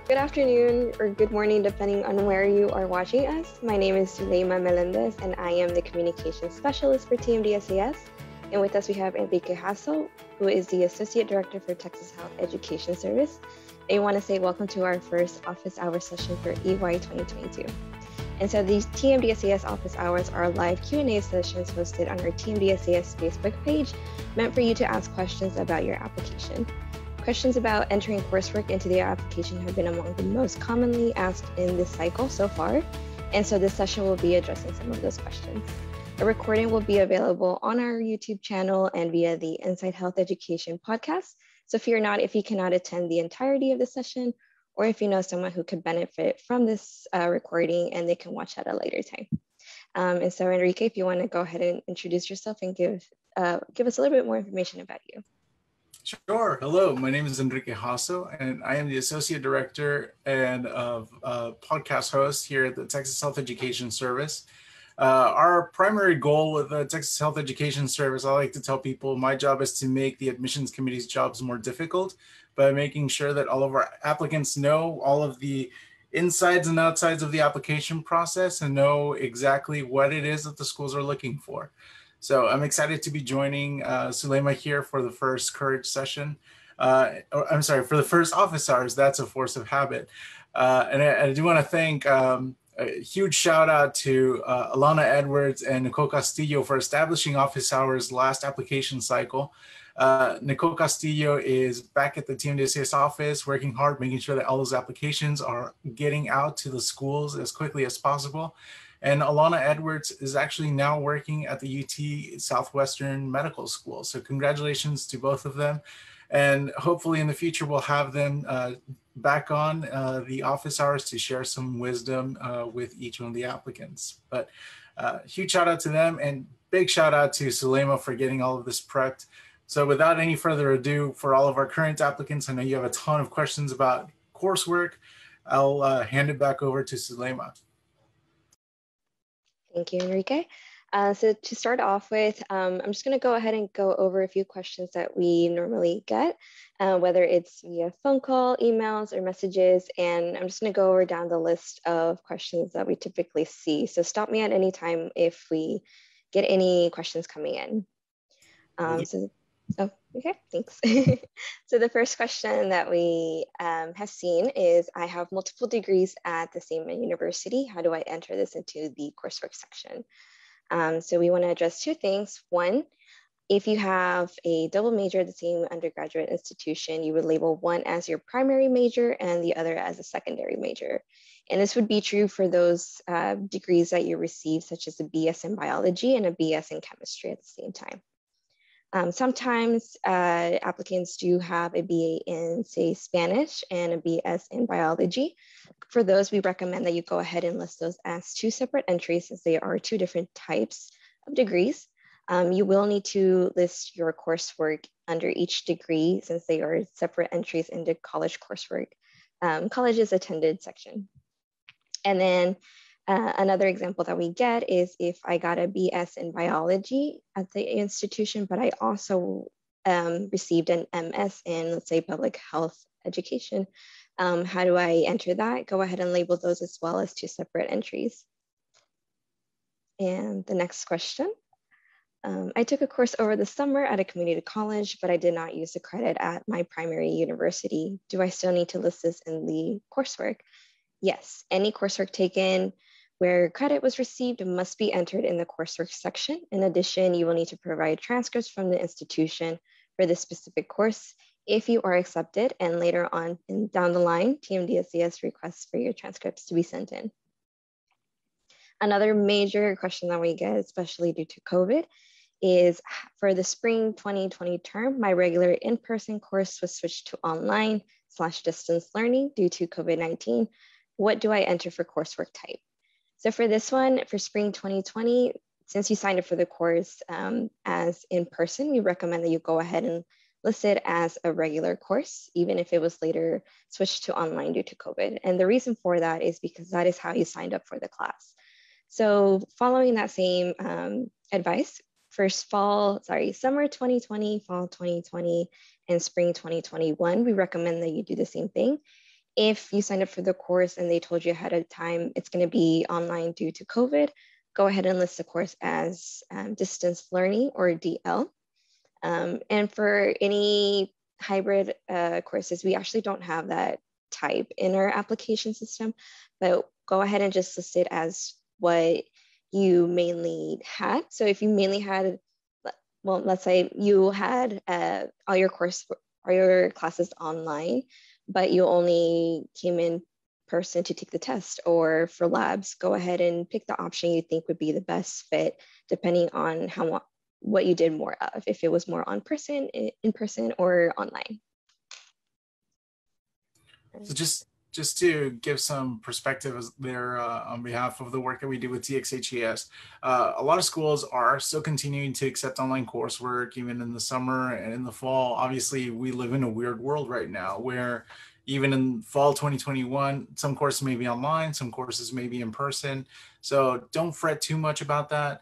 Good afternoon or good morning, depending on where you are watching us. My name is Zuleima Melendez, and I am the Communications Specialist for TMDSAS. And with us, we have Enrique Hasso, who is the Associate Director for Texas Health Education Service. I want to say welcome to our first office hour session for EY 2022. And so these TMDSAS office hours are live Q&A sessions hosted on our TMDSAS Facebook page, meant for you to ask questions about your application. Questions about entering coursework into the application have been among the most commonly asked in this cycle so far, and so this session will be addressing some of those questions. A recording will be available on our YouTube channel and via the Inside Health Education podcast. So if you cannot attend the entirety of the session, or if you know someone who could benefit from this recording and they can watch at a later time. And so Enrique, if you want to go ahead and introduce yourself and give us a little bit more information about you. Sure. Hello, my name is Enrique Hasso, and I am the Associate Director and podcast host here at the Texas Health Education Service. Our primary goal with the Texas Health Education Service, I like to tell people, my job is to make the admissions committee's jobs more difficult by making sure that all of our applicants know all of the insides and outsides of the application process and know exactly what it is that the schools are looking for. So I'm excited to be joining Zuleima here for the first Courage session. For the first office hours. That's a force of habit. And I do want to thank a huge shout out to Alana Edwards and Nicole Castillo for establishing office hours last application cycle. Nicole Castillo is back at the TMDSAS office, working hard, making sure that all those applications are getting out to the schools as quickly as possible. And Alana Edwards is actually now working at the UT Southwestern Medical School. So congratulations to both of them. And hopefully in the future, we'll have them back on the office hours to share some wisdom with each one of the applicants. But huge shout out to them, and big shout out to Zuleima for getting all of this prepped. So without any further ado, for all of our current applicants, I know you have a ton of questions about coursework. I'll hand it back over to Zuleima. Thank you, Enrique. So to start off with, I'm just going to go ahead and go over a few questions that we normally get, whether it's via phone call, emails, or messages. And I'm just going to go over down the list of questions that we typically see. So stop me at any time if we get any questions coming in. Okay, thanks. So the first question that we have seen is, I have multiple degrees at the same university. How do I enter this into the coursework section? So we want to address two things. One, if you have a double major at the same undergraduate institution, you would label one as your primary major and the other as a secondary major. And this would be true for those degrees that you receive, such as a BS in biology and a BS in chemistry at the same time. Sometimes applicants do have a BA in, say, Spanish and a BS in biology. For those, we recommend that you go ahead and list those as two separate entries, since they are two different types of degrees. You will need to list your coursework under each degree, since they are separate entries in the college coursework, colleges attended section. And then another example that we get is if I got a BS in biology at the institution, but I also received an MS in, let's say, public health education. How do I enter that? Go ahead and label those as well as two separate entries. And the next question. I took a course over the summer at a community college, but I did not use the credit at my primary university. Do I still need to list this in the coursework? Yes, any coursework taken where credit was received must be entered in the coursework section. In addition, you will need to provide transcripts from the institution for this specific course if you are accepted, and later on down the line, TMDSAS requests for your transcripts to be sent in. Another major question that we get, especially due to COVID, is for the spring 2020 term, my regular in-person course was switched to online/distance learning due to COVID-19. What do I enter for coursework type? So for this one, for spring 2020, since you signed up for the course as in person, we recommend that you go ahead and list it as a regular course, even if it was later switched to online due to COVID. And the reason for that is because that is how you signed up for the class. So following that same advice, for summer 2020, fall 2020, and spring 2021, we recommend that you do the same thing. if you signed up for the course and they told you ahead of time it's going to be online due to COVID, go ahead and list the course as distance learning or DL. And for any hybrid courses, we actually don't have that type in our application system, but go ahead and just list it as what you mainly had. So if you mainly had, well, let's say you had all your classes online, but you only came in person to take the test, or for labs, go ahead and pick the option you think would be the best fit depending on what you did more of, if it was more in person or online. So just to give some perspective there on behalf of the work that we do with TXHES, a lot of schools are still continuing to accept online coursework even in the summer and in the fall. Obviously, we live in a weird world right now where even in fall 2021, some courses may be online, some courses may be in person. So don't fret too much about that.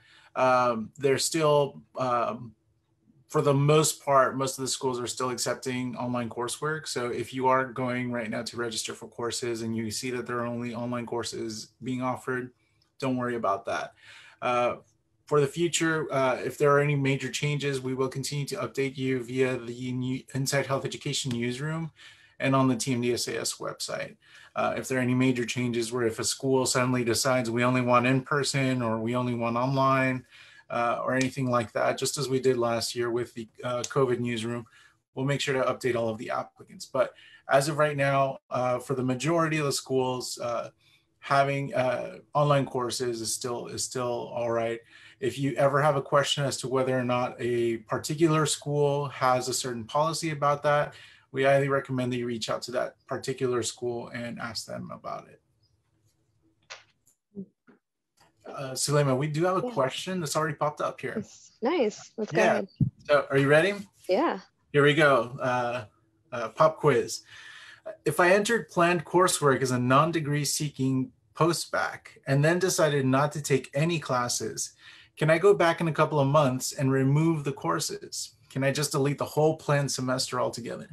They're still, for the most part, most of the schools are still accepting online coursework. So if you are going right now to register for courses and you see that there are only online courses being offered, don't worry about that. For the future, if there are any major changes, we will continue to update you via the Inside Health Education newsroom and on the TMDSAS website. If there are any major changes where if a school suddenly decides we only want in-person or we only want online, or anything like that, just as we did last year with the COVID newsroom, we'll make sure to update all of the applicants. But as of right now, for the majority of the schools, having online courses is still all right. If you ever have a question as to whether or not a particular school has a certain policy about that, we highly recommend that you reach out to that particular school and ask them about it. Zuleima, we do have a question that's already popped up here. Nice. Let's go ahead. So are you ready? Yeah. Here we go. Pop quiz. If I entered planned coursework as a non-degree seeking post-bac and then decided not to take any classes, can I go back in a couple of months and remove the courses? Can I just delete the whole planned semester altogether?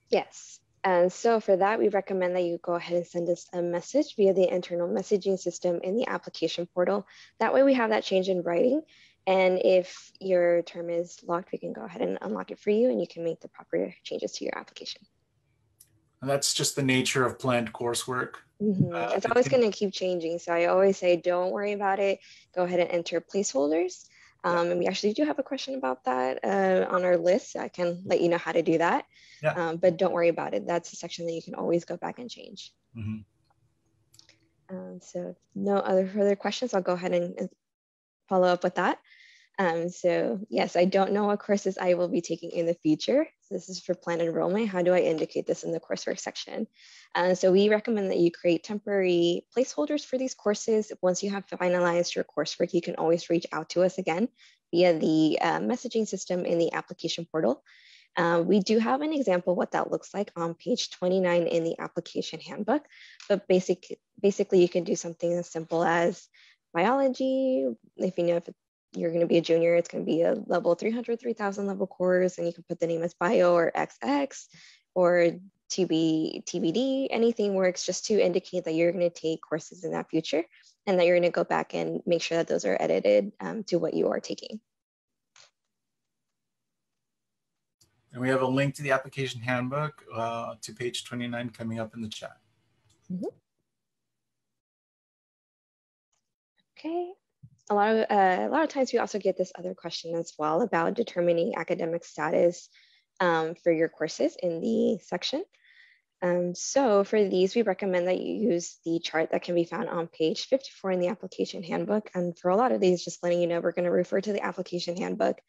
Yes. And so for that, we recommend that you go ahead and send us a message via the internal messaging system in the application portal. That way we have that change in writing. And if your term is locked, we can go ahead and unlock it for you and you can make the proper changes to your application. And that's just the nature of planned coursework. It's always going to keep changing. So I always say, don't worry about it. Go ahead and enter placeholders. And we actually do have a question about that on our list. I can let you know how to do that. Yeah. But don't worry about it. That's a section that you can always go back and change. So no other further questions. I'll go ahead and follow up with that. So yes, I don't know what courses I will be taking in the future. So this is for planned enrollment. How do I indicate this in the coursework section? So we recommend that you create temporary placeholders for these courses. Once you have finalized your coursework, you can always reach out to us again via the messaging system in the application portal. We do have an example of what that looks like on page 29 in the application handbook, but basically you can do something as simple as biology. If you know if you're going to be a junior, it's going to be a level 300, 3000 level course, and you can put the name as bio or XX or TBD, anything works, just to indicate that you're going to take courses in that future and that you're going to go back and make sure that those are edited to what you are taking. And we have a link to the application handbook to page 29 coming up in the chat. Okay. A lot of times we also get this other question as well about determining academic status for your courses in the section. So for these, we recommend that you use the chart that can be found on page 54 in the application handbook. And for a lot of these, just letting you know, we're going to refer to the application handbook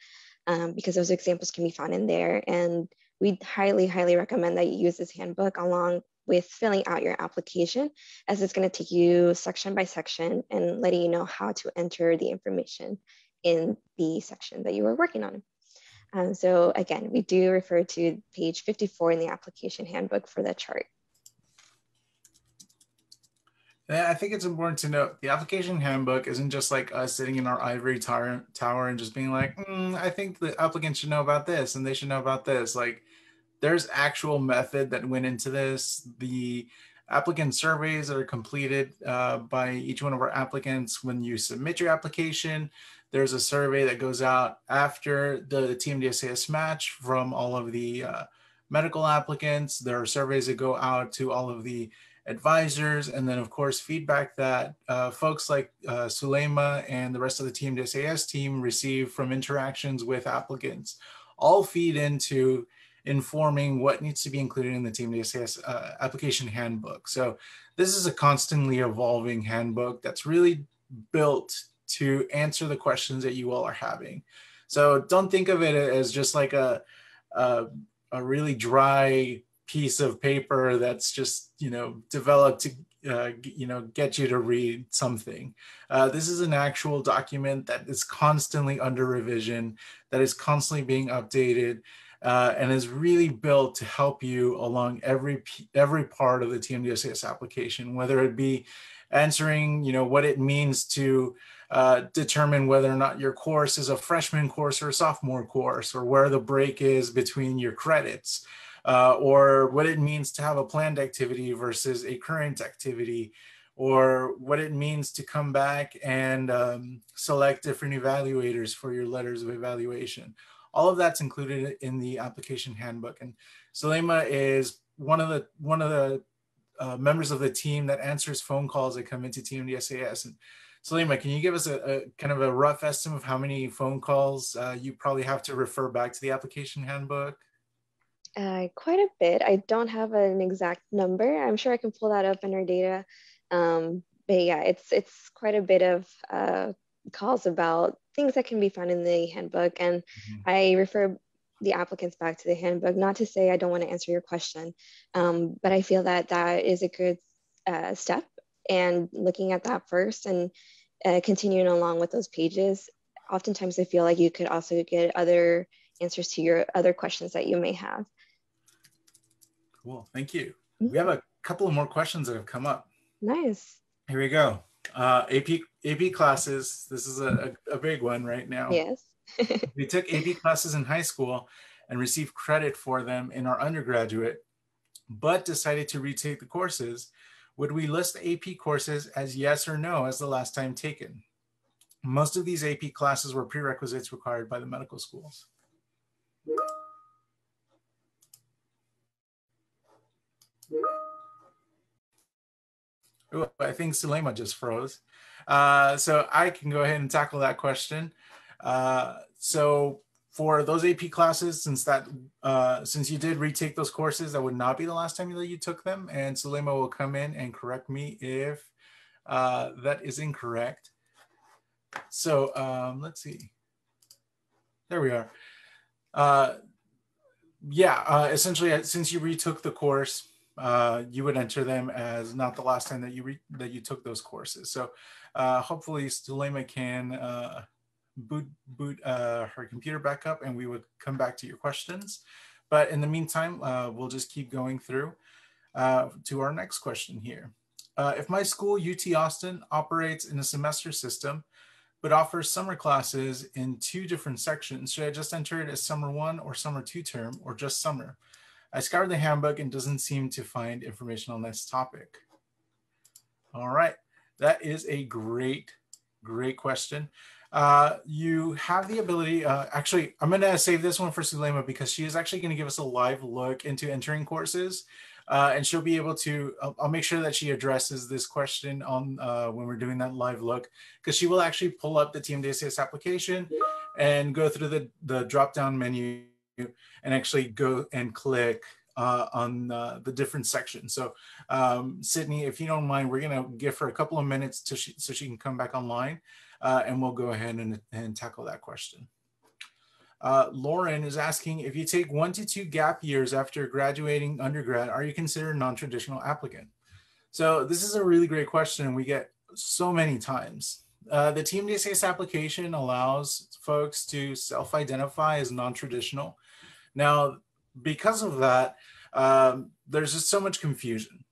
because those examples can be found in there. And we highly, highly recommend that you use this handbook along with filling out your application, as it's going to take you section by section and letting you know how to enter the information in the section that you are working on. So again, we do refer to page 54 in the application handbook for the chart. Yeah, I think it's important to note the application handbook isn't just like us sitting in our ivory tower and just being like, I think the applicant should know about this and they should know about this. Like, there's actual method that went into this. The applicant surveys that are completed by each one of our applicants when you submit your application. There's a survey that goes out after the TMDSAS match from all of the medical applicants. There are surveys that go out to all of the advisors, and then of course feedback that folks like Zuleima and the rest of the TMDSAS team receive from interactions with applicants all feed into informing what needs to be included in the TMDSAS application handbook. So this is a constantly evolving handbook that's really built to answer the questions that you all are having. So don't think of it as just like a really dry piece of paper that's just, developed to, get you to read something. This is an actual document that is constantly under revision, that is constantly being updated, and is really built to help you along every part of the TMDSAS application, whether it be answering, what it means to determine whether or not your course is a freshman course or a sophomore course, or where the break is between your credits, or what it means to have a planned activity versus a current activity, or what it means to come back and select different evaluators for your letters of evaluation. All of that's included in the application handbook. And Zuleima is one of the members of the team that answers phone calls that come into TMDSAS. And Zuleima, can you give us a kind of a rough estimate of how many phone calls you probably have to refer back to the application handbook? Quite a bit. I don't have an exact number. I'm sure I can pull that up in our data. But yeah, it's quite a bit of calls about things that can be found in the handbook. And I refer the applicants back to the handbook, not to say I don't want to answer your question, but I feel that that is a good step. And looking at that first and continuing along with those pages, oftentimes I feel like you could also get other answers to your other questions that you may have. Cool, thank you. We have a couple of more questions that have come up. Nice. Here we go. AP classes. This is a big one right now. Yes. We took AP classes in high school and received credit for them in our undergraduate, but decided to retake the courses. Would we list AP courses as yes or no as the last time taken? Most of these AP classes were prerequisites required by the medical schools. Ooh, I think Zuleima just froze. So I can go ahead and tackle that question. So for those AP classes, since you did retake those courses, that would not be the last time that you took them. And Zuleima will come in and correct me if that is incorrect. So let's see. There we are. Essentially, since you retook the course, you would enter them as not the last time that you took those courses. So hopefully Zuleima can boot her computer back up and we would come back to your questions. But in the meantime, we'll just keep going through to our next question here. If my school, UT Austin, operates in a semester system, but offers summer classes in 2 different sections, should I just enter it as summer 1 or summer 2 term, or just summer? I scoured the handbook and doesn't seem to find information on this topic. All right, that is a great question. You have the ability, actually, I'm gonna save this one for Zuleima because she is actually gonna give us a live look into entering courses. And she'll be able to, I'll make sure that she addresses this question on when we're doing that live look, because she will actually pull up the TMDSAS application and go through the drop-down menu and actually go and click on the different sections. So Sydney, if you don't mind, we're gonna give her a couple of minutes so she can come back online and we'll go ahead and tackle that question. Lauren is asking, if you take 1 to 2 gap years after graduating undergrad, are you considered a non-traditional applicant? So this is a really great question and we get so many times. The TMDSAS application allows folks to self-identify as non-traditional. Now, because of that, there's just so much confusion.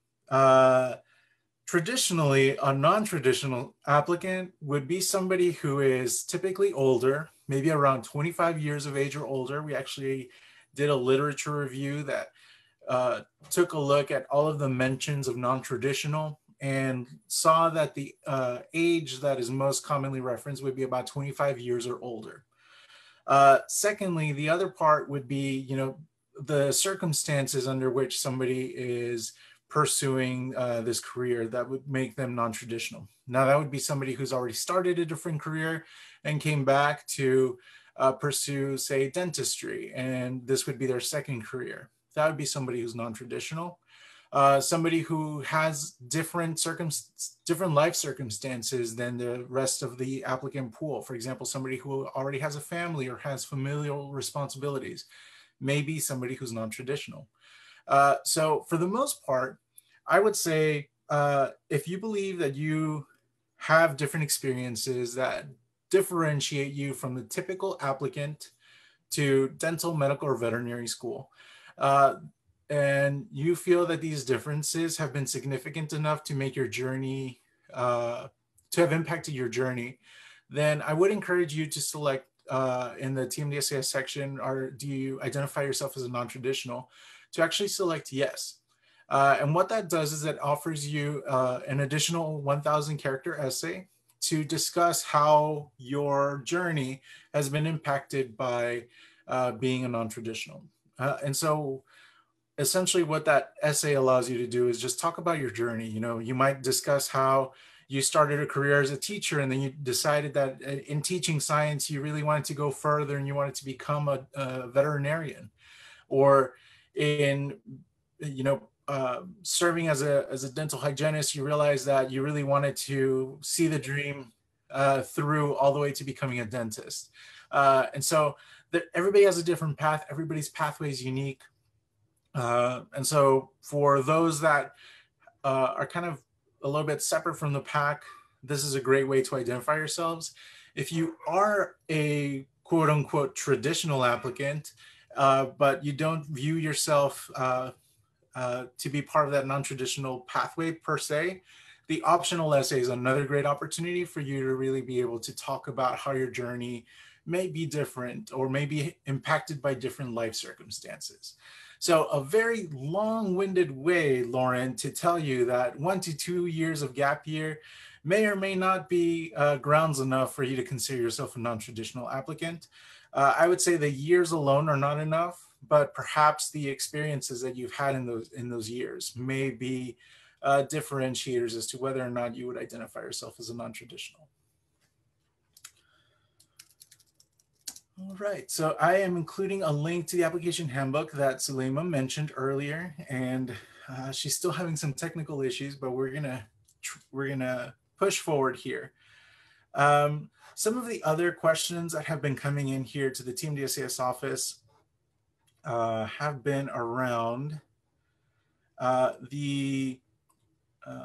Traditionally, a non-traditional applicant would be somebody who is typically older, maybe around 25 years of age or older. We actually did a literature review that took a look at all of the mentions of non-traditional and saw that the age that is most commonly referenced would be about 25 years or older. Secondly, the other part would be, you know, the circumstances under which somebody is pursuing this career that would make them non-traditional. Now, that would be somebody who's already started a different career and came back to pursue, say, dentistry, and this would be their second career. That would be somebody who's non-traditional. Somebody who has different life circumstances than the rest of the applicant pool. For example, somebody who already has a family or has familial responsibilities, maybe somebody who's non-traditional. So for the most part, I would say if you believe that you have different experiences that differentiate you from the typical applicant to dental, medical, or veterinary school, and you feel that these differences have been significant enough to make your journey, to have impacted your journey, then I would encourage you to select in the TMDSAS section, or do you identify yourself as a non-traditional, to actually select yes. And what that does is it offers you an additional 1,000 character essay to discuss how your journey has been impacted by being a non-traditional. And so essentially what that essay allows you to do is just talk about your journey. You know, you might discuss how you started a career as a teacher and then you decided that in teaching science, you really wanted to go further and you wanted to become a veterinarian. Or in, you know, serving as a dental hygienist, you realized that you really wanted to see the dream through all the way to becoming a dentist. And so everybody has a different path. Everybody's pathway is unique. And so for those that are kind of a little bit separate from the pack, this is a great way to identify yourselves. If you are a quote unquote traditional applicant, but you don't view yourself to be part of that non-traditional pathway per se, the optional essay is another great opportunity for you to really be able to talk about how your journey may be different or may be impacted by different life circumstances. So a very long-winded way, Lauren, to tell you that 1 to 2 years of gap year may or may not be grounds enough for you to consider yourself a non-traditional applicant. I would say the years alone are not enough, but perhaps the experiences that you've had in those years may be differentiators as to whether or not you would identify yourself as a non-traditional. All right, so I am including a link to the application handbook that Zuleima mentioned earlier, and she's still having some technical issues, but we're gonna push forward here. Some of the other questions that have been coming in here to the TMDSAS office have been around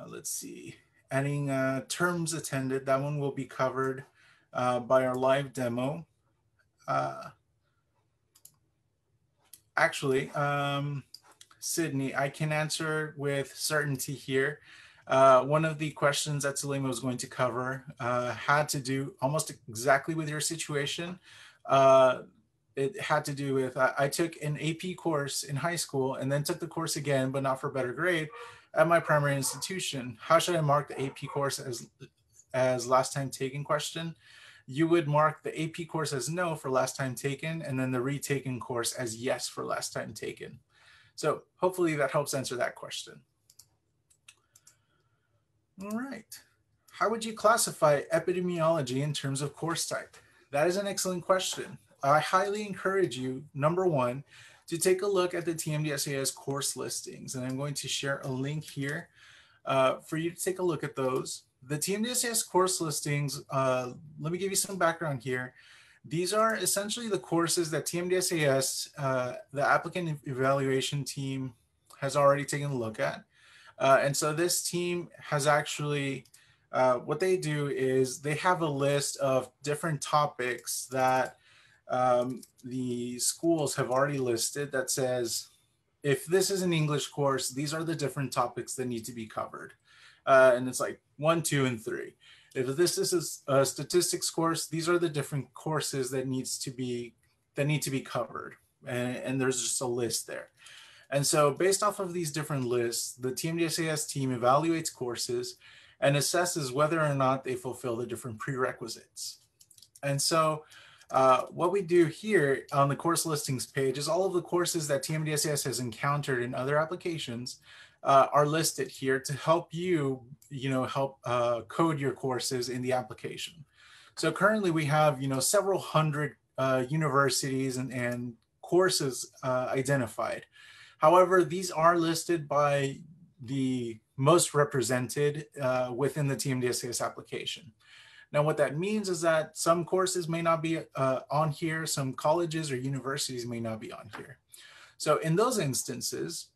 let's see, adding terms attended. That one will be covered by our live demo. Actually, Sydney, I can answer with certainty here. One of the questions that Zuleima was going to cover had to do almost exactly with your situation. It had to do with, I took an AP course in high school and then took the course again, but not for a better grade at my primary institution. How should I mark the AP course as last time taken question? You would mark the AP course as no for last time taken, and then the retaken course as yes for last time taken. So hopefully that helps answer that question. All right. How would you classify epidemiology in terms of course type? That is an excellent question. I highly encourage you, number one, to take a look at the TMDSAS course listings. And I'm going to share a link here for you to take a look at those. The TMDSAS course listings, let me give you some background here. These are essentially the courses that TMDSAS, the applicant evaluation team, has already taken a look at. And so this team has actually, what they do is they have a list of different topics that the schools have already listed that says, if this is an English course, these are the different topics that need to be covered. And it's like 1, 2, and 3. If this is a statistics course, these are the different courses that need to be covered. and there's just a list there. And so based off of these different lists, the TMDSAS team evaluates courses and assesses whether or not they fulfill the different prerequisites. And so what we do here on the course listings page is all of the courses that TMDSAS has encountered in other applications are listed here to help you, help code your courses in the application. So currently we have, several hundred universities and courses identified. However, these are listed by the most represented within the TMDSAS application. Now, what that means is that some courses may not be on here, some colleges or universities may not be on here. So in those instances,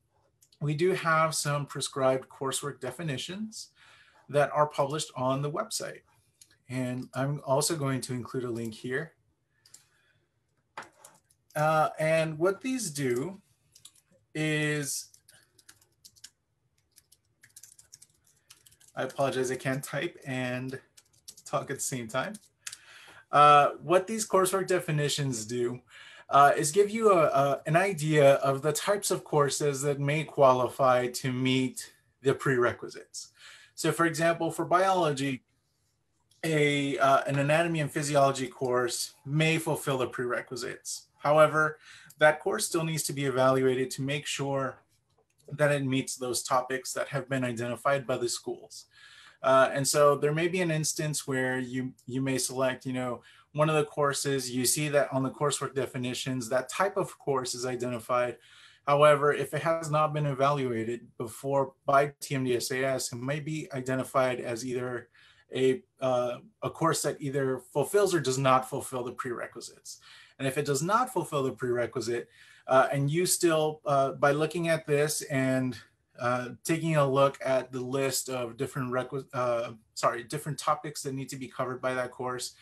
we do have some prescribed coursework definitions that are published on the website. And I'm also going to include a link here. And what these do is, I apologize, I can't type and talk at the same time. What these coursework definitions do is give you an idea of the types of courses that may qualify to meet the prerequisites. So for example, for biology, an anatomy and physiology course may fulfill the prerequisites. However, that course still needs to be evaluated to make sure that it meets those topics that have been identified by the schools. And so there may be an instance where you may select, one of the courses, you see that on the coursework definitions, that type of course is identified. However, if it has not been evaluated before by TMDSAS, it may be identified as either a course that either fulfills or does not fulfill the prerequisites. And if it does not fulfill the prerequisite, and you still, by looking at this and taking a look at the list of different different topics that need to be covered by that course,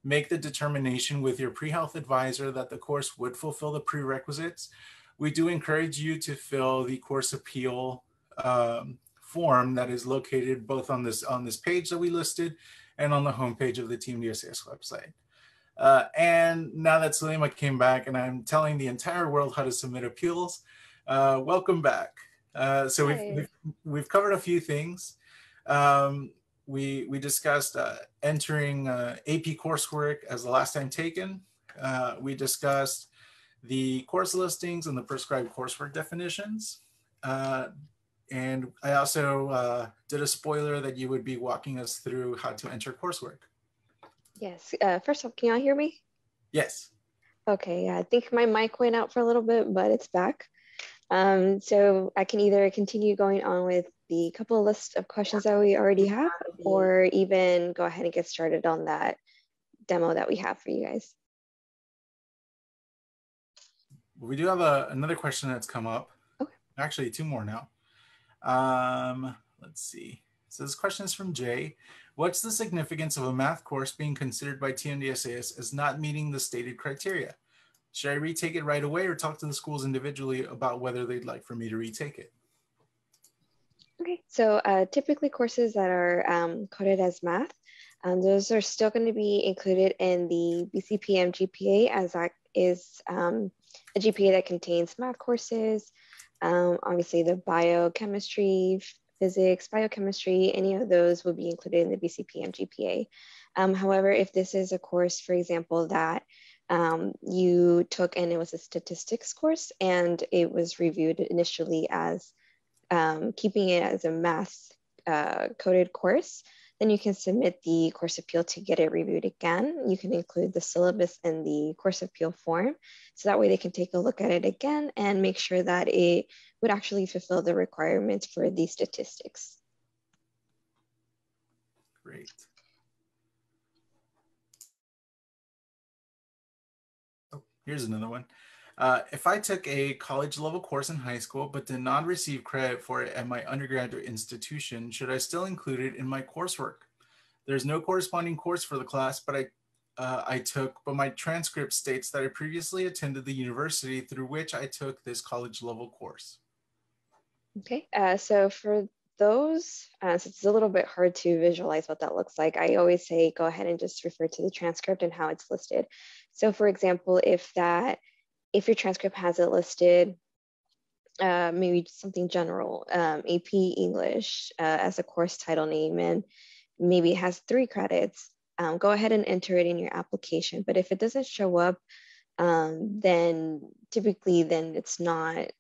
make the determination with your pre-health advisor that the course would fulfill the prerequisites. We do encourage you to fill the course appeal form that is located both on this page that we listed and on the homepage of the TMDSAS website. And now that Zuleima came back and I'm telling the entire world how to submit appeals, welcome back. So we've covered a few things. We discussed entering AP Coursework as the last time taken. We discussed the course listings and the prescribed coursework definitions. And I also did a spoiler that you would be walking us through how to enter coursework. Yes. First off, can y'all hear me? Yes. Okay. I think my mic went out for a little bit, but it's back. So I can either continue going on with the couple of lists of questions that we already have, or even go ahead and get started on that demo that we have for you guys. We do have another question that's come up. Okay. Actually, two more now. Let's see. So this question is from Jay. What's the significance of a math course being considered by TMDSAS as not meeting the stated criteria? Should I retake it right away or talk to the schools individually about whether they'd like for me to retake it? Okay, so typically courses that are coded as math, those are still going to be included in the BCPM GPA, as that is a GPA that contains math courses. Obviously the biochemistry, physics, biochemistry, any of those will be included in the BCPM GPA. However, if this is a course, for example, that you took and it was a statistics course and it was reviewed initially as keeping it as a math coded course, then you can submit the course appeal to get it reviewed again. You can include the syllabus in the course appeal form. So that way they can take a look at it again and make sure that it would actually fulfill the requirements for the statistics. Great. Oh, here's another one. If I took a college level course in high school but did not receive credit for it at my undergraduate institution, should I still include it in my coursework? There's no corresponding course for the class, but I took, but my transcript states that I previously attended the university through which I took this college level course. Okay, so for those, so it's a little bit hard to visualize what that looks like. I always say go ahead and just refer to the transcript and how it's listed. So for example, if that if your transcript has it listed, maybe something general, AP English as a course title name, and maybe it has 3 credits, go ahead and enter it in your application. But if it doesn't show up, then typically it's not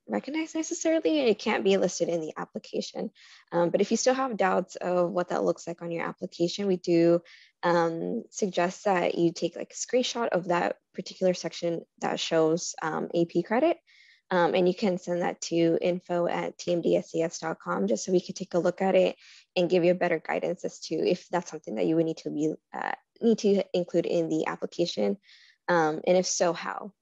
recognized necessarily, and it can't be listed in the application. But if you still have doubts of what that looks like on your application, we do suggest that you take like a screenshot of that particular section that shows AP credit. And you can send that to info@tmdsas.com just so we can take a look at it and give you a better guidance as to if that's something that you would need to include in the application, and if so, how.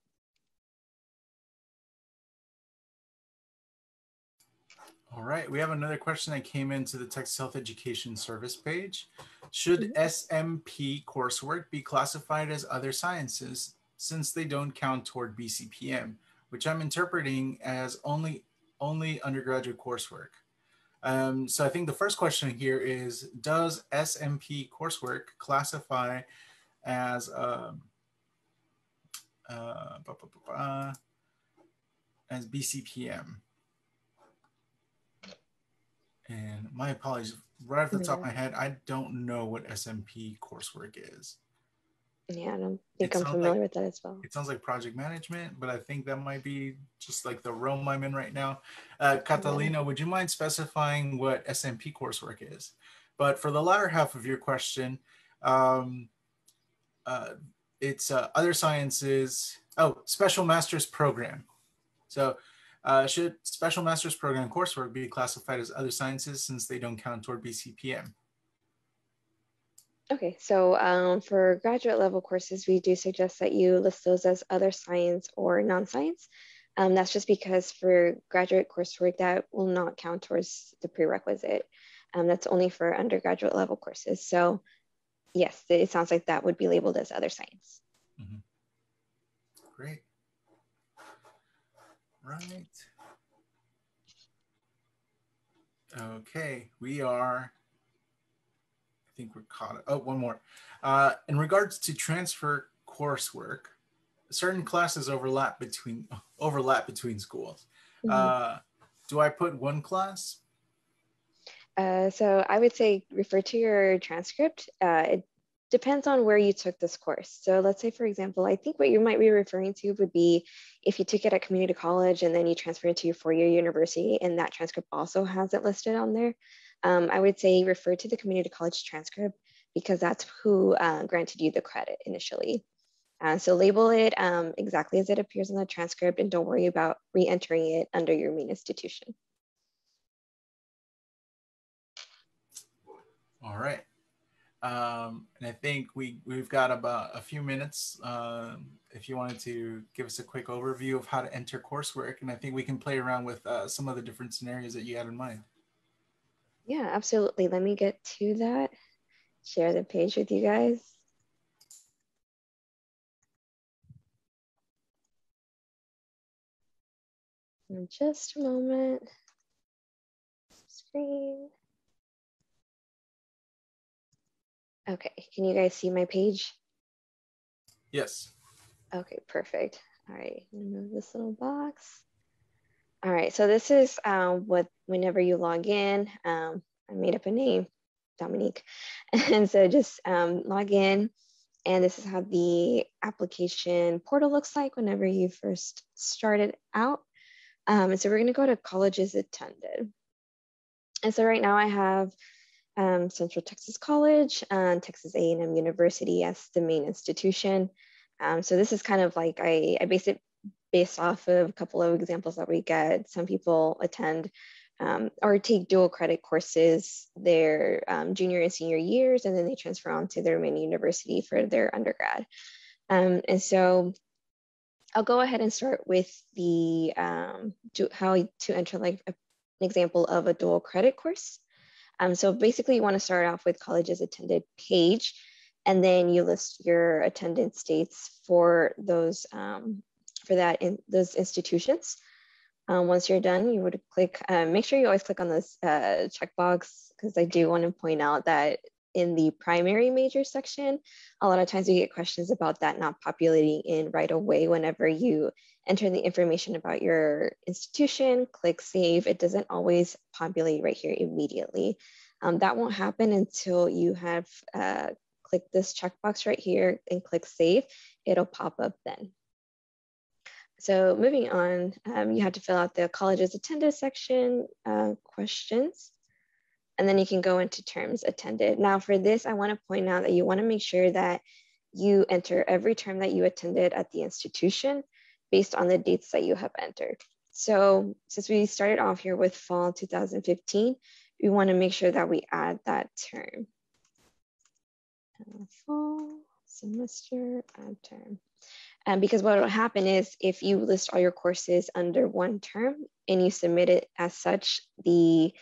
All right, we have another question that came into the Texas Health Education Service page. Should SMP coursework be classified as other sciences since they don't count toward BCPM, which I'm interpreting as only undergraduate coursework? So I think the first question here is, does SMP coursework classify as BCPM? And my apologies, right off the top of my head, I don't know what SMP coursework is. Yeah, I don't think I'm familiar with that as well. It sounds like project management, but I think that might be just like the realm I'm in right now. Catalina, would you mind specifying what SMP coursework is? But for the latter half of your question, it's other sciences, special master's program. So should special master's program coursework be classified as other sciences since they don't count toward BCPM? Okay, so for graduate level courses, we do suggest that you list those as other science or non-science. That's just because for graduate coursework, that will not count towards the prerequisite. That's only for undergraduate level courses. So yes, it sounds like that would be labeled as other science. Mm-hmm. Great. Right. Okay, we are, I think we're caught up. Oh, one more. In regards to transfer coursework, certain classes overlap between schools. Mm-hmm. Do I put one class? So I would say refer to your transcript. It depends on where you took this course. So let's say, for example, I think what you might be referring to would be if you took it at community college and then you transferred it to your four-year university and that transcript also has it listed on there. I would say refer to the community college transcript because that's who granted you the credit initially. So label it exactly as it appears on the transcript and don't worry about re-entering it under your main institution. All right. And I think we've got about a few minutes if you wanted to give us a quick overview of how to enter coursework. And I think we can play around with some of the different scenarios that you had in mind. Yeah, absolutely. Let me get to that. Share the page with you guys. In just a moment. Screen. Okay, can you guys see my page? Yes. Okay, perfect. All right, remove this little box. All right, so this is whenever you log in, I made up a name, Dominique. And so just log in, and this is how the application portal looks like whenever you first started out. And so we're gonna go to colleges attended. And so right now I have Central Texas College and Texas A&M University as the main institution. So this is kind of like, I base it based off of a couple of examples that we get. Some people attend or take dual credit courses their junior and senior years, and then they transfer on to their main university for their undergrad. And so I'll go ahead and start with the how to enter like an example of a dual credit course. So basically you want to start off with colleges attended page, and then you list your attendance dates for those those institutions. Once you're done, you would click, make sure you always click on this checkbox, because I do want to point out that in the primary major section. A lot of times we get questions about that not populating in right away whenever you enter the information about your institution, click save. It doesn't always populate right here immediately. That won't happen until you have clicked this checkbox right here and click save. It'll pop up then. So moving on, you have to fill out the colleges attended section questions, and then you can go into terms attended. Now for this, I want to point out that you want to make sure that you enter every term that you attended at the institution based on the dates that you have entered. So since we started off here with fall 2015, we want to make sure that we add that term. Fall semester add term. Because what will happen is if you list all your courses under one term and you submit it as such, the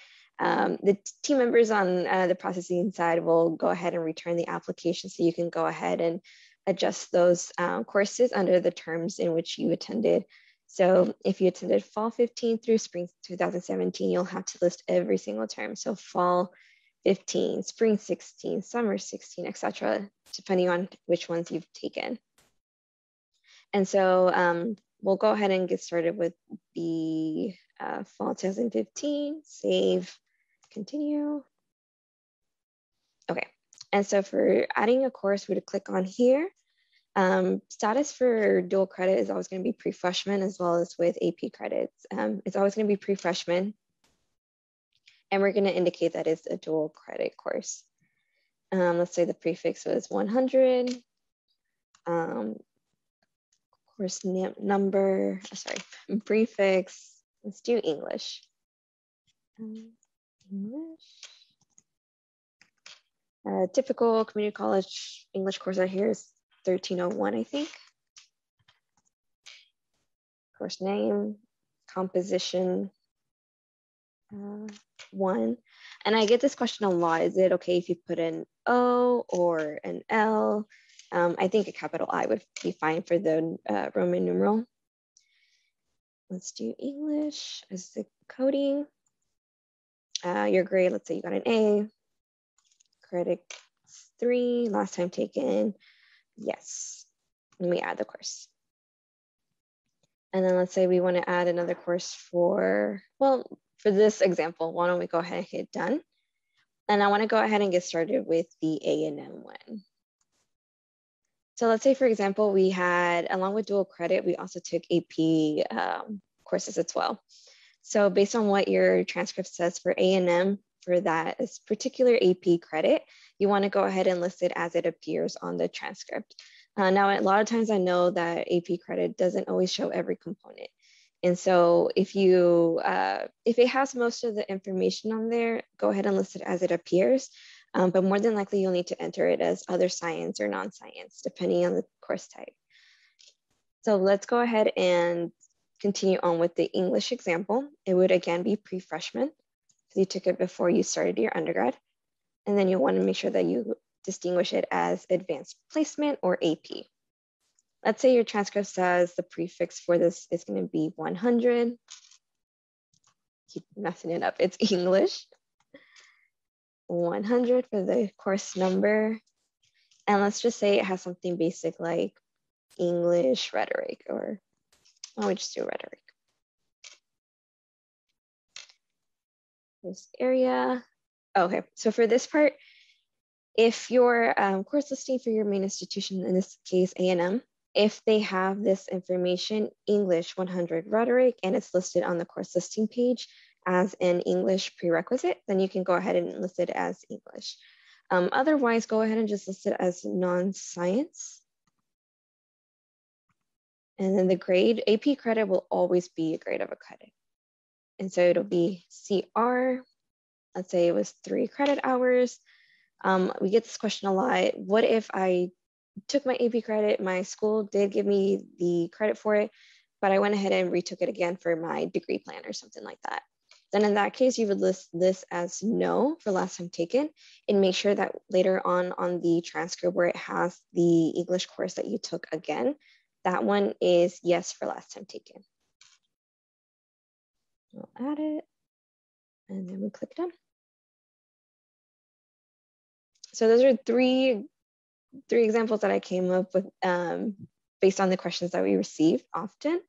team members on the processing side will go ahead and return the application, so you can go ahead and adjust those courses under the terms in which you attended. So if you attended fall 15 through spring 2017, you'll have to list every single term. So fall 15, spring 16, summer 16, etc., depending on which ones you've taken. And so we'll go ahead and get started with the fall 2015, save, continue. Okay, and so for adding a course, we would click on here. Status for dual credit is always going to be pre-freshman, as well as with AP credits. It's always going to be pre-freshman. And we're going to indicate that it's a dual credit course. Let's say the prefix was 100. Course number, sorry, prefix. Let's do English. English. Typical community college English course out here is 1301, I think. Course name, composition 1. And I get this question a lot. Is it okay if you put an O or an L? I think a capital I would be fine for the Roman numeral. Let's do English as the coding. Your grade, let's say you got an A. Credit 3, last time taken, yes. And we add the course. And then let's say we want to add another course for, well, for this example, why don't we go ahead and hit done? And I want to go ahead and get started with the A&M one. So let's say, for example, we had, along with dual credit, we also took AP courses as well. So based on what your transcript says for A&M, for that particular AP credit, you want to go ahead and list it as it appears on the transcript. Now, a lot of times I know that AP credit doesn't always show every component. And so if it has most of the information on there, go ahead and list it as it appears. But more than likely, you'll need to enter it as other science or non-science, depending on the course type. So let's go ahead and continue on with the English example. It would again be pre-freshman, because you took it before you started your undergrad. And then you'll want to make sure that you distinguish it as advanced placement or AP. Let's say your transcript says the prefix for this is going to be 100. Keep messing it up, it's English. 100 for the course number. And let's just say it has something basic like English rhetoric, or why don't we just do rhetoric? This area. Okay, so for this part, if your course listing for your main institution, in this case A&M, if they have this information, English 100 rhetoric, and it's listed on the course listing page as an English prerequisite, then you can go ahead and list it as English. Otherwise, go ahead and just list it as non-science. And then the grade, AP credit will always be a grade of a credit. And so it'll be CR. Let's say it was 3 credit hours. We get this question a lot. What if I took my AP credit, my school did give me the credit for it, but I went ahead and retook it again for my degree plan or something like that? Then in that case, you would list this as no for last time taken, and make sure that later on the transcript where it has the English course that you took again, that one is yes for last time taken. We'll add it, and then we click done. So those are three examples that I came up with based on the questions that we receive often.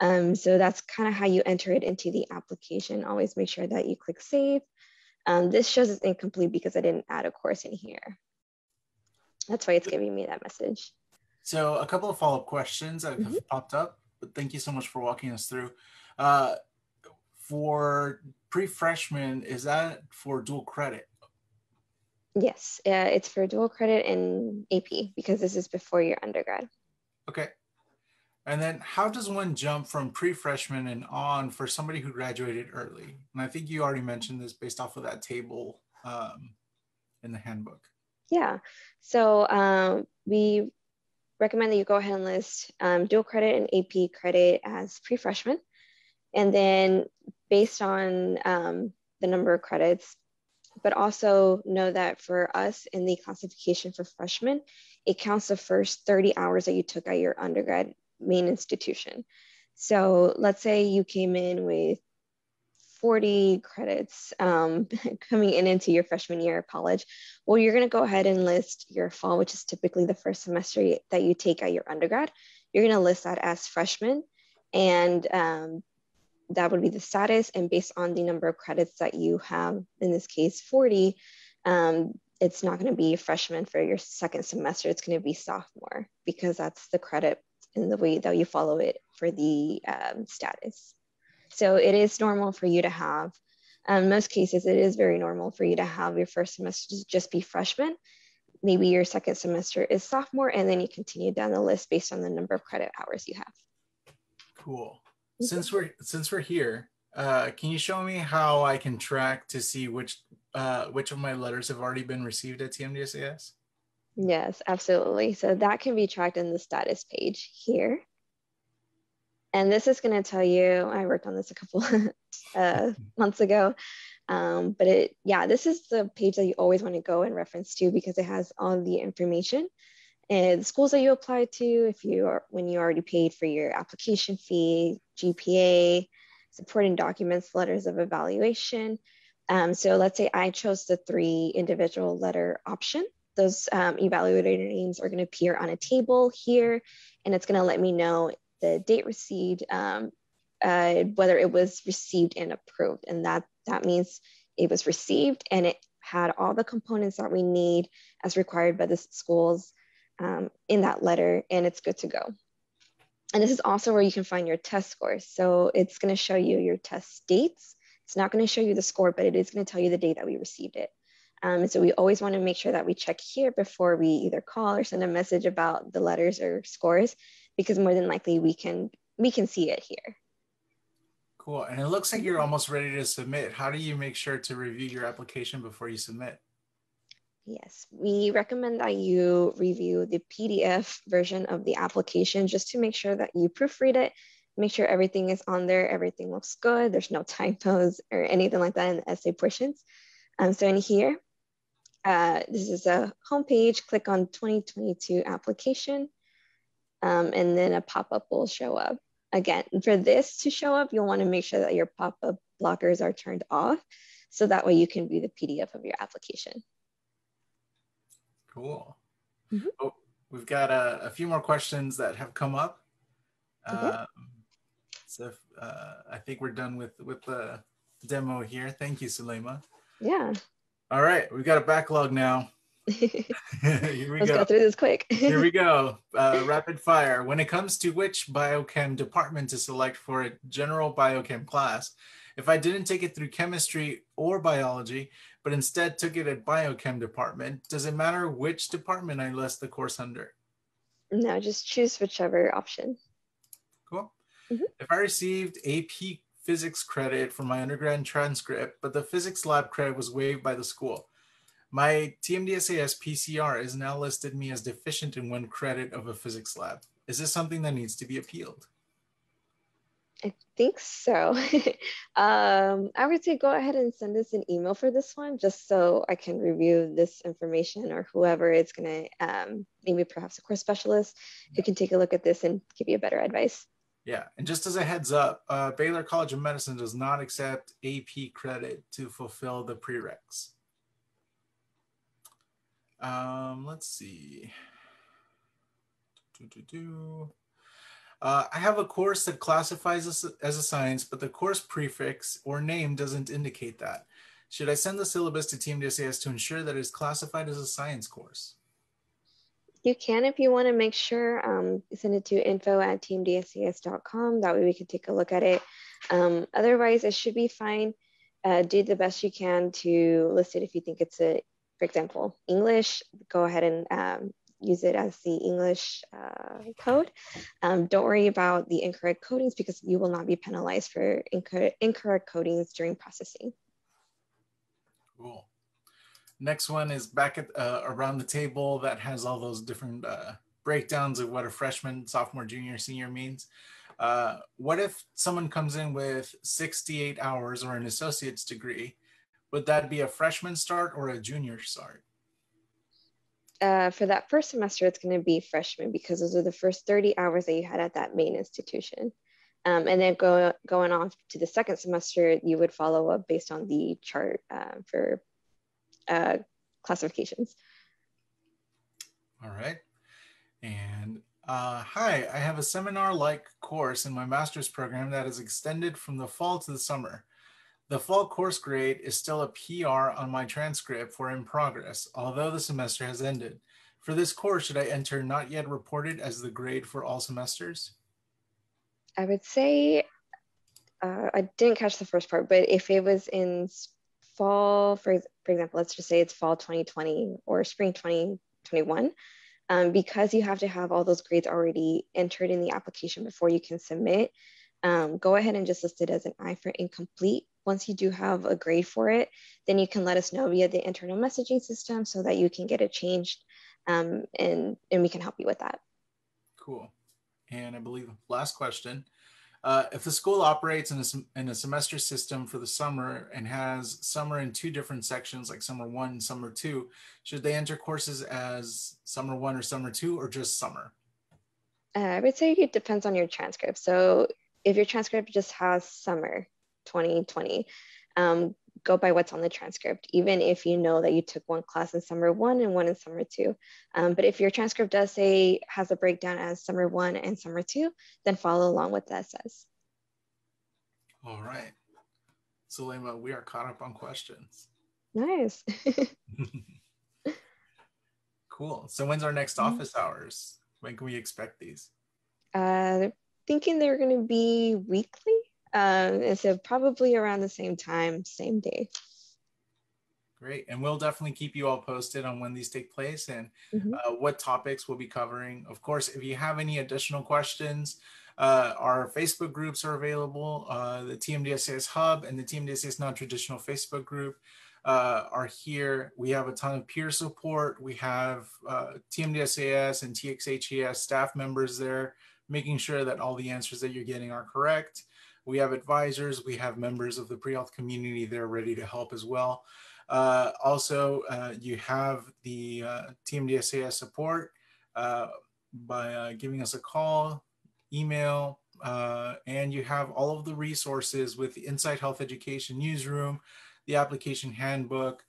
So that's kind of how you enter it into the application. Always make sure that you click save. This shows it's incomplete because I didn't add a course in here. That's why it's giving me that message. So a couple of follow-up questions that have popped up, but thank you so much for walking us through. For pre-freshman, is that for dual credit? Yes, it's for dual credit and AP because this is before your undergrad. Okay. And then how does one jump from pre-freshman and on for somebody who graduated early? And I think you already mentioned this based off of that table in the handbook. Yeah, so we recommend that you go ahead and list dual credit and AP credit as pre-freshman. And then based on the number of credits, but also know that for us in the classification for freshmen, it counts the first 30 hours that you took at your undergrad main institution. So let's say you came in with 40 credits coming into your freshman year of college. Well, you're going to go ahead and list your fall, which is typically the first semester that you take at your undergrad. You're going to list that as freshman, and that would be the status. And based on the number of credits that you have, in this case 40, it's not going to be freshman for your second semester. It's going to be sophomore because that's the credit in the way that you follow it for the status. So it is normal for you to have, most cases, it is very normal for you to have your first semester just be freshman. Maybe your second semester is sophomore, and then you continue down the list based on the number of credit hours you have. Cool. Since we're here, can you show me how I can track to see which of my letters have already been received at TMDSAS? Yes, absolutely. So that can be tracked in the status page here. And this is going to tell you, I worked on this a couple months ago, but this is the page that you always want to go and reference to because it has all the information and the schools that you applied to, when you already paid for your application fee, GPA, supporting documents, letters of evaluation. So let's say I chose the 3 individual letter option. Those evaluator names are going to appear on a table here, and it's going to let me know the date received, whether it was received and approved. And that means it was received and it had all the components that we need as required by the schools in that letter, and it's good to go. And this is also where you can find your test scores. So it's going to show you your test dates. It's not going to show you the score, but it is going to tell you the date that we received it. And so we always want to make sure that we check here before we either call or send a message about the letters or scores, because more than likely we can see it here. Cool. And it looks like you're almost ready to submit. How do you make sure to review your application before you submit? Yes, we recommend that you review the PDF version of the application just to make sure that you proofread it, make sure everything is on there, everything looks good, there's no typos or anything like that in the essay portions. So in here, this is a homepage, click on 2022 application, and then a pop-up will show up. Again, for this to show up, you'll want to make sure that your pop-up blockers are turned off, so that way you can view the PDF of your application. Cool. Oh, we've got a few more questions that have come up. So I think we're done with the demo here. Thank you, Zuleima. Yeah. All right, we've got a backlog now. Here we Let's go. go through this quick. Here we go. Rapid fire. When it comes to which biochem department to select for a general biochem class, if I didn't take it through chemistry or biology, but instead took it at biochem department, does it matter which department I list the course under? No, just choose whichever option. Cool. If I received AP physics credit for my undergrad transcript, but the physics lab credit was waived by the school, my TMDSAS PCR is now listed me as deficient in 1 credit of a physics lab. Is this something that needs to be appealed? I think so. I would say go ahead and send us an email for this one, just so I can review this information, or whoever is going to, maybe perhaps a course specialist who can take a look at this and give you a better advice. Yeah, and just as a heads up, Baylor College of Medicine does not accept AP credit to fulfill the prereqs. Let's see. I have a course that classifies as a science, but the course prefix or name doesn't indicate that. Should I send the syllabus to TMDSAS to ensure that it is classified as a science course? You can, if you want to make sure, send it to info@tmdsas.com. That way we can take a look at it. Otherwise, it should be fine. Do the best you can to list it if you think it's for example, English. Go ahead and use it as the English code. Don't worry about the incorrect codings because you will not be penalized for incorrect codings during processing. Cool. Next one is back at around the table that has all those different breakdowns of what a freshman, sophomore, junior, senior means. What if someone comes in with 68 hours or an associate's degree? Would that be a freshman start or a junior start? For that first semester, it's going to be freshman because those are the first 30 hours that you had at that main institution. And then going on to the second semester, you would follow up based on the chart for classifications. All right. And hi, I have a seminar-like course in my master's program that is extended from the fall to the summer. The fall course grade is still a PR on my transcript for in progress, although the semester has ended. For this course, should I enter not yet reported as the grade for all semesters? I would say, I didn't catch the first part, but if it was in fall, for example, let's just say it's fall 2020 or spring 2021, because you have to have all those grades already entered in the application before you can submit, go ahead and just list it as an I for incomplete. Once you do have a grade for it, then you can let us know via the internal messaging system so that you can get it changed, and we can help you with that. Cool. And I believe last question. If the school operates in a semester system for the summer and has summer in two different sections, like summer 1 and summer 2, should they enter courses as summer 1 or summer 2 or just summer? I would say it depends on your transcript. So if your transcript just has summer 2020, go by what's on the transcript, even if you know that you took one class in summer 1 and one in summer 2. But if your transcript does say, has a breakdown as summer 1 and summer 2, then follow along with that says. All right. Zuleima, we are caught up on questions. Nice. Cool. So when's our next office hours? When can we expect these? Thinking they're going to be weekly. And so probably around the same time, same day. Great. And we'll definitely keep you all posted on when these take place and what topics we'll be covering. Of course, if you have any additional questions, our Facebook groups are available. The TMDSAS Hub and the TMDSAS Non-Traditional Facebook group are here. We have a ton of peer support. We have TMDSAS and TXHES staff members there, making sure that all the answers that you're getting are correct. We have advisors. We have members of the pre-health community there ready to help as well. Also, you have the TMDSAS support by giving us a call, email, and you have all of the resources with the Inside Health Education newsroom, the application handbook,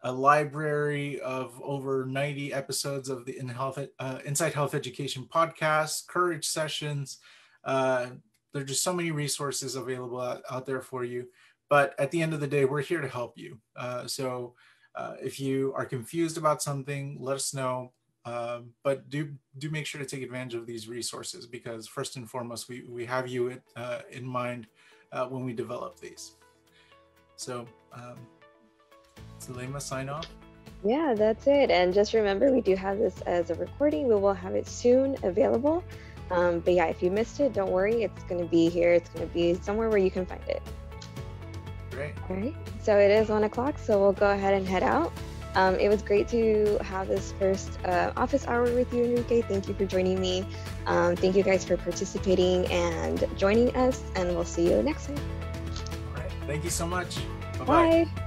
a library of over 90 episodes of the Inside Health Education podcast, courage sessions. There are just so many resources available out there for you. But at the end of the day, we're here to help you. So if you are confused about something, let us know. But do make sure to take advantage of these resources because first and foremost, we have you in mind when we develop these. So Zuleima, sign off. Yeah, that's it. And just remember, we do have this as a recording. We will have it soon available. But yeah, if you missed it, don't worry. It's going to be here. It's going to be somewhere where you can find it. Great. All right. So it is 1 o'clock. So we'll go ahead and head out. It was great to have this first office hour with you, Enrique. Thank you for joining me. Thank you guys for participating and joining us. And we'll see you next time. All right. Thank you so much. Bye-bye. Bye.